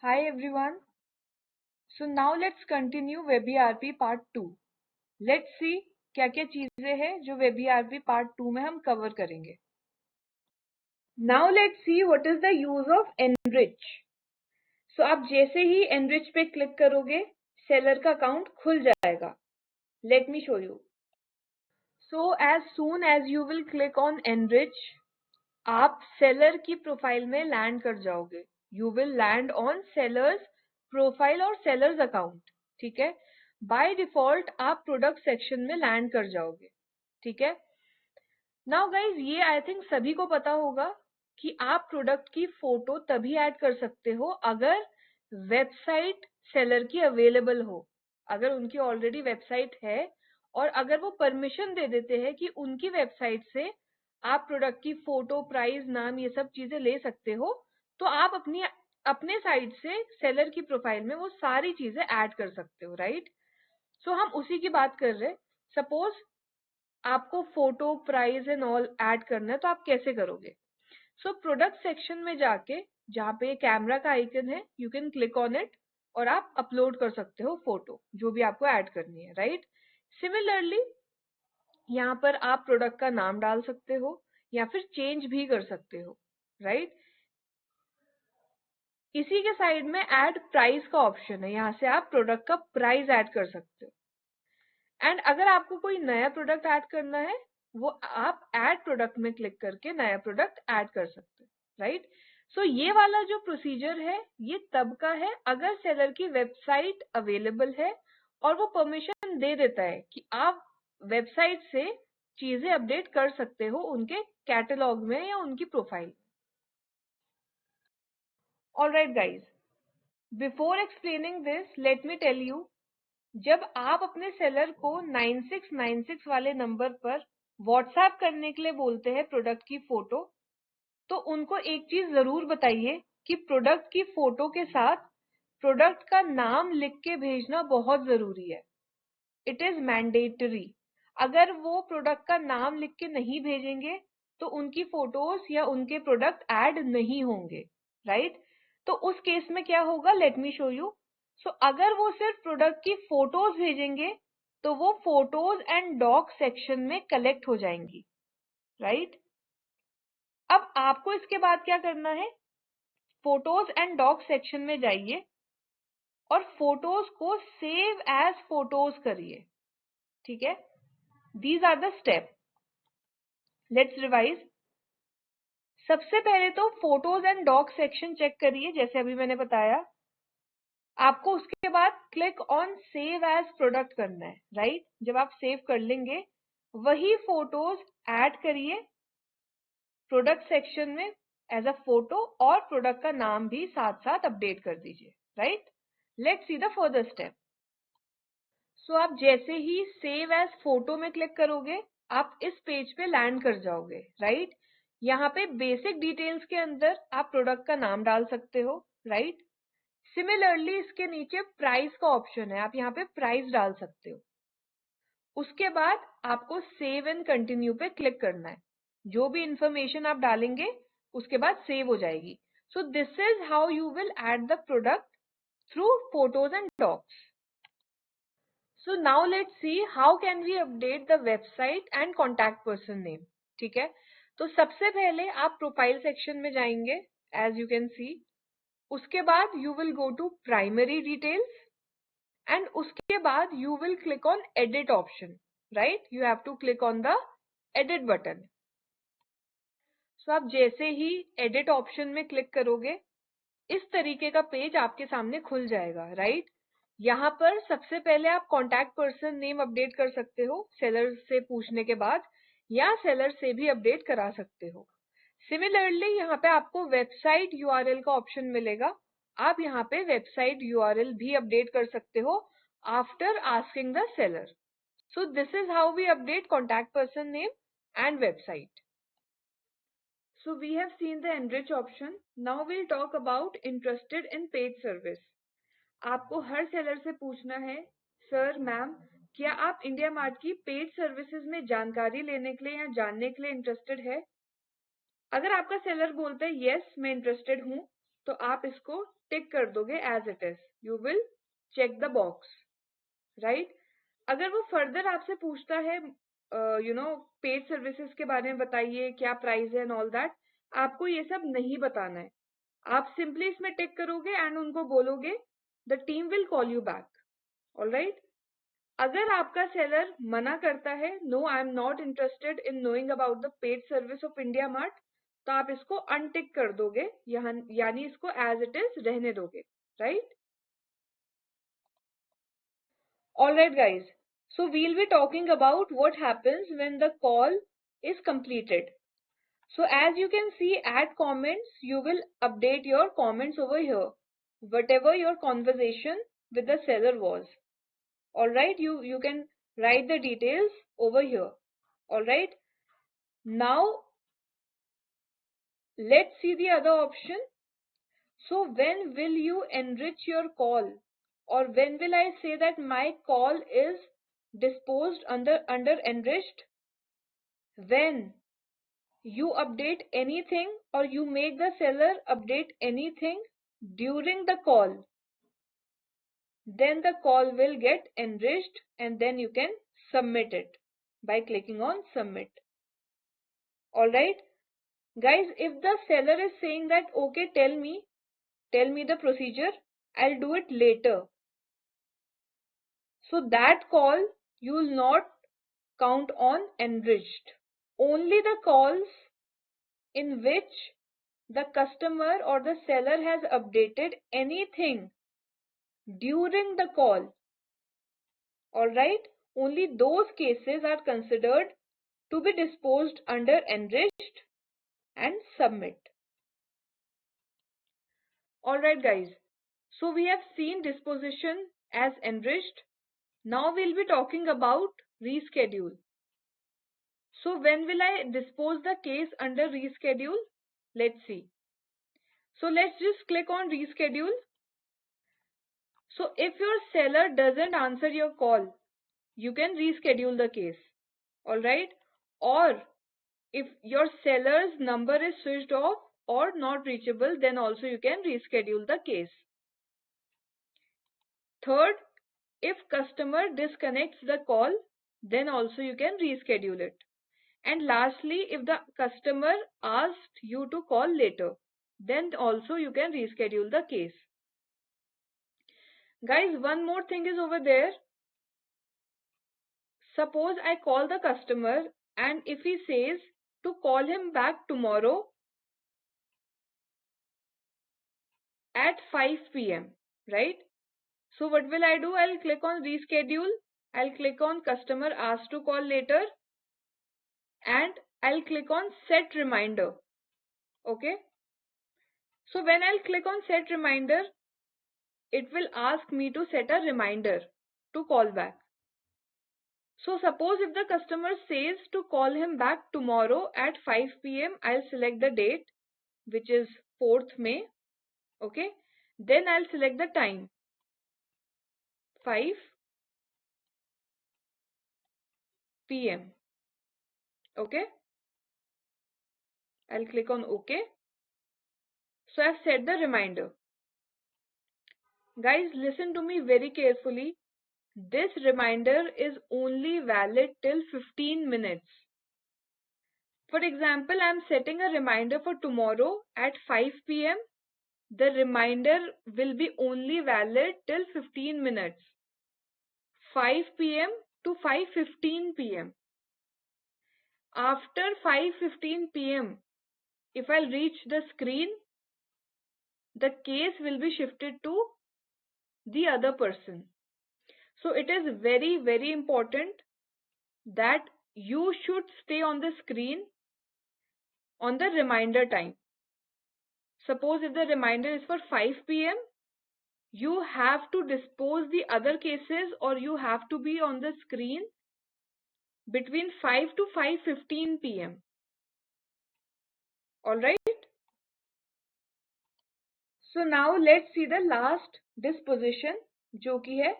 Hi everyone. So now let's continue WebERP part 2. Let's see क्या क्या चीजें हैं जो WebERP part 2 में हम कवर करेंगे. Now let's see what is the use of enrich. So आप जैसे ही enrich पे क्लिक करोगे seller का अकाउंट खुल जाएगा. Let me show you. So as soon as you will click on enrich, आप सेलर की प्रोफाइल में लैंड कर जाओगे. You will land on sellers profile और सेलर्स अकाउंट. ठीक है. बाय डिफॉल्ट आप प्रोडक्ट सेक्शन में लैंड कर जाओगे. ठीक है. नाउ गाइज ये आई थिंक सभी को पता होगा कि आप प्रोडक्ट की फोटो तभी ऐड कर सकते हो अगर वेबसाइट सेलर की अवेलेबल हो. अगर उनकी ऑलरेडी वेबसाइट है और अगर वो परमिशन दे देते हैं कि उनकी वेबसाइट से आप प्रोडक्ट की फोटो, प्राइस, नाम, ये सब चीजें ले सकते हो, तो आप अपने साइड से सेलर की प्रोफाइल में वो सारी चीजें ऐड कर सकते हो. राइट. सो हम उसी की बात कर रहे हैं. सपोज आपको photo, price and all add करना है, तो आप कैसे करोगे? सो प्रोडक्ट सेक्शन में जाके जहाँ पे कैमरा का आइकन है, you can click on it और आप अपलोड कर सकते हो फोटो जो भी आपको ऐड करनी है. राइट. सिमिलरली यहाँ पर आप प्रोडक्ट का नाम डाल सकते हो या फिर चेंज भी कर सकते हो. राइट. इसी के साइड में ऐड प्राइस का ऑप्शन है. यहाँ से आप प्रोडक्ट का प्राइस ऐड कर सकते हो. एंड अगर आपको कोई नया प्रोडक्ट ऐड करना है, वो आप ऐड प्रोडक्ट में क्लिक करके नया प्रोडक्ट ऐड कर सकते हो. राइट. सो ये वाला जो प्रोसीजर है ये तब का है अगर सेलर की वेबसाइट अवेलेबल है और वो परमिशन दे देता है कि आप वेबसाइट से चीजें अपडेट कर सकते हो उनके कैटलॉग में या उनकी profile. Alright guys, before explaining this let me tell you, जब आप अपने सेलर को 9696 वाले नंबर पर व्हाट्सएप करने के लिए बोलते हैं प्रोडक्ट की फोटो, तो उनको एक चीज जरूर बताइए कि प्रोडक्ट की फोटो के साथ प्रोडक्ट का नाम लिख के भेजना बहुत जरूरी है. It is mandatory. अगर वो प्रोडक्ट का नाम लिख के नहीं भेजेंगे तो उनकी फोटोज या उनके प्रोडक्ट ऐड नहीं होंगे. राइट. तो उस केस में क्या होगा, लेट मी शो यू. सो अगर वो सिर्फ प्रोडक्ट की फोटोज भेजेंगे तो वो फोटोज एंड डॉक सेक्शन में कलेक्ट हो जाएंगी. राइट. अब आपको इसके बाद क्या करना है, फोटोज एंड डॉक सेक्शन में जाइए और फोटोज को सेव एज फोटोज करिए. ठीक है. These are the step. Let's revise. सबसे पहले तो photos and doc section check करिए जैसे अभी मैंने बताया. आपको उसके बाद click on save as product करना है. राइट. जब आप सेव कर लेंगे वही फोटोज ऐड करिए प्रोडक्ट सेक्शन में एज अ फोटो और प्रोडक्ट का नाम भी साथ साथ अपडेट कर दीजिए. Right. Let's see the further step. So आप जैसे ही सेव एज फोटो में क्लिक करोगे आप इस पेज पे लैंड कर जाओगे. राइट. यहाँ पे बेसिक डिटेल्स के अंदर आप प्रोडक्ट का नाम डाल सकते हो. राइट. सिमिलरली इसके नीचे प्राइस का ऑप्शन है, आप यहाँ पे प्राइस डाल सकते हो. उसके बाद आपको सेव एंड कंटिन्यू पे क्लिक करना है. जो भी इंफॉर्मेशन आप डालेंगे उसके बाद सेव हो जाएगी. So this is how you will add the product through photos and docs. So now let's see how can we update the website and contact person name. ठीक है. तो सबसे पहले आप प्रोफाइल सेक्शन में जाएंगे as you can see. उसके बाद you will go to primary details and उसके बाद you will click on edit option. Right. You have to click on the edit button. So आप जैसे ही edit option में click करोगे इस तरीके का पेज आपके सामने खुल जाएगा. राइट. यहाँ पर सबसे पहले आप कॉन्टैक्ट पर्सन नेम अपडेट कर सकते हो सेलर से पूछने के बाद, या सेलर से भी अपडेट करा सकते हो. सिमिलरली यहाँ पे आपको वेबसाइट यूआरएल का ऑप्शन मिलेगा. आप यहाँ पे वेबसाइट यूआरएल भी अपडेट कर सकते हो after asking the seller. So this is how we update contact person name and website. So we have seen the enrich option. Now we'll talk about interested in paid service. आपको हर seller से पूछना है, sir ma'am क्या आप India mart की paid services में जानकारी लेने के लिए या जानने के लिए इंटरेस्टेड है? अगर आपका सेलर बोलता है यस मैं इंटरेस्टेड हूँ, तो आप इसको टिक कर दोगे as it is, you will check the box, right. अगर वो फर्दर आपसे पूछता है पेड सर्विसेज के बारे में बताइए, क्या प्राइस है एंड ऑल दैट, आपको ये सब नहीं बताना है। आप सिंपली इसमें टिक करोगे एंड उनको बोलोगे the team will call you back, alright. अगर आपका सेलर मना करता है, no I am not interested in knowing about the paid service of IndiaMART, तो आप इसको अनटिक कर दोगे, यानी इसको एज इट इज रहने दोगे, right. Alright guys, so we'll be talking about what happens when the call is completed. So as you can see, add comments, you will update your comments over here, whatever your conversation with the seller was. Alright, you can write the details over here. Alright, now let's see the other option. So when will you enrich your call, or when will I say that my call is disposed under enriched? When you update anything or you make the seller update anything during the call, then the call will get enriched and then you can submit it by clicking on submit. Alright guys, if the seller is saying that okay, tell me the procedure, I'll do it later, so that call you will not count on enriched. Only the calls in which the customer or the seller has updated anything during the call, alright, only those cases are considered to be disposed under enriched and submit. Alright guys, so we have seen disposition as enriched. Now we'll be talking about reschedule. So when will I dispose the case under reschedule? Let's see. So let's just click on reschedule. So if your seller doesn't answer your call, you can reschedule the case, alright. Or if your seller's number is switched off or not reachable, then also you can reschedule the case. Third, if customer disconnects the call, then also you can reschedule it. And lastly, if the customer asked you to call later, then also you can reschedule the case. Guys, one more thing is over there. Suppose I call the customer and if he says to call him back tomorrow at 5 p.m., right? So what will I do? I'll click on reschedule. I'll click on customer asked to call later and I'll click on set reminder. Okay. So when I'll click on set reminder, it will ask me to set a reminder to call back. So suppose if the customer says to call him back tomorrow at 5 p.m., I'll select the date, which is 4th May. Okay. Then I'll select the time, 5 p.m. Okay. I'll click on OK. So I've set the reminder. Guys, listen to me very carefully. This reminder is only valid till 15 minutes. For example, I'm setting a reminder for tomorrow at 5 p.m. The reminder will be only valid till 15 minutes. 5 p.m. to 5:15 p.m. After 5:15 p.m., if I'll reach the screen, the case will be shifted to the other person. So it is very, very important that you should stay on the screen on the reminder time. Suppose if the reminder is for 5 p.m., you have to dispose the other cases or you have to be on the screen between 5 to 5:15 p.m. Alright? So now let's see the last disposition, जो कि है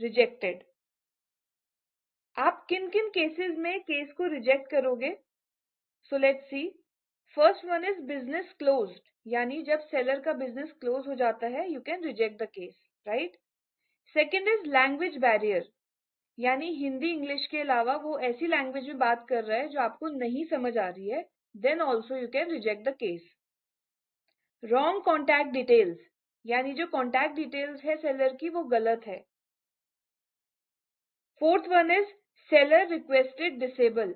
rejected. आप किन किन cases में case को reject करोगे? So let's see. First one is business closed. यानी जब सेलर का बिजनेस क्लोज हो जाता है you can reject the case, right. Second is language barrier, यानी हिंदी इंग्लिश के अलावा वो ऐसी लैंग्वेज में बात कर रहा है जो आपको नहीं समझ आ रही है, then also you can reject the case. Wrong contact details, यानी जो कॉन्टैक्ट डिटेल्स है सेलर की वो गलत है। Fourth one is seller requested disable,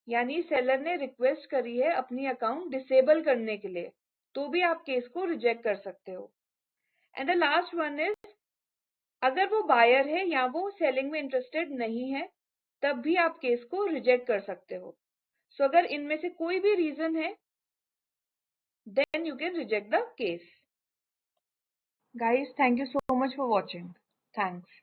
यानी सेलर ने रिक्वेस्ट करी है अपनी अकाउंट डिसेबल करने के लिए, तो भी आप केस को रिजेक्ट कर सकते हो। And the last one is अगर वो बायर है या वो सेलिंग में इंटरेस्टेड नहीं है तब भी आप केस को रिजेक्ट कर सकते हो। सो अगर इनमें से कोई भी रीजन है then you can reject the case. Guys, thank you so much for watching. Thanks.